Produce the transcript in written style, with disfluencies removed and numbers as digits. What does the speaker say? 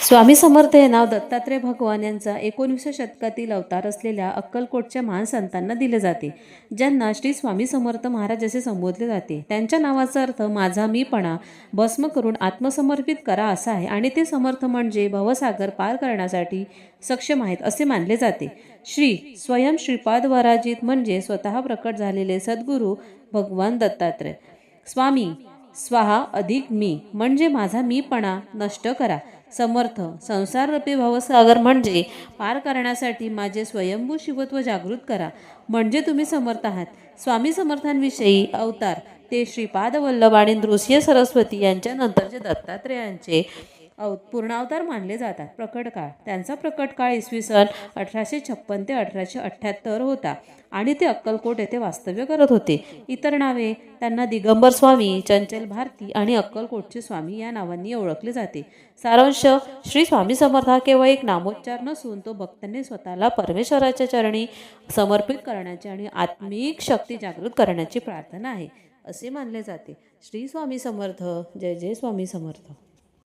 स्वामी समर्थ हे नाव दत्तात्रय भगवान यांचा 19व्या शतकातील अवतार असलेल्या अक्कलकोटच्या महान संतांना दिले जाते, ज्यांना श्री स्वामी समर्थ महाराज असे संबोधले जाते. त्यांच्या नावाचा अर्थ माझा मीपणा भस्म करून आत्मसमर्पित करा असा आहे आणि ते समर्थ म्हणजे भवसागर पार करण्यासाठी सक्षम आहेत असे मानले जाते. श्री स्वयं श्रीपाद वराजित म्हणजे स्वतः प्रकट झालेले सद्गुरू भगवान दत्तात्रय. स्वामी स्वाहा अधिक मी म्हणजे माझा मीपणा नष्ट करा. समर्थ संसाररूपी भवसागर म्हणजे पार करण्यासाठी माझे स्वयंभू शिवत्व जागृत करा म्हणजे तुम्ही समर्थ आहात. स्वामी समर्थांविषयी अवतार ते श्रीपाद वल्लभ आणि नृसिंह सरस्वती यांच्यानंतरचे दत्तात्रेयांचे पूर्ण अवतार मानले जातात. प्रकट काळ त्यांचा प्रकट काळ इसवी सन 1856 ते 1878 होता आणि ते अक्कलकोट येथे वास्तव्य करत होते. इतर नावे त्यांना दिगंबर स्वामी, चंचल भारती आणि अक्कलकोटचे स्वामी या नावांनी ओळखले जाते. सारांश श्री स्वामी समर्थ हा केवळ एक नामोच्चार नसून तो भक्तांनी स्वतःला परमेश्वराच्या चरणी समर्पित करण्याची आणि आत्मिक शक्ती जागृत करण्याची प्रार्थना आहे असे मानले जाते. श्री स्वामी समर्थ. जय जय स्वामी समर्थ.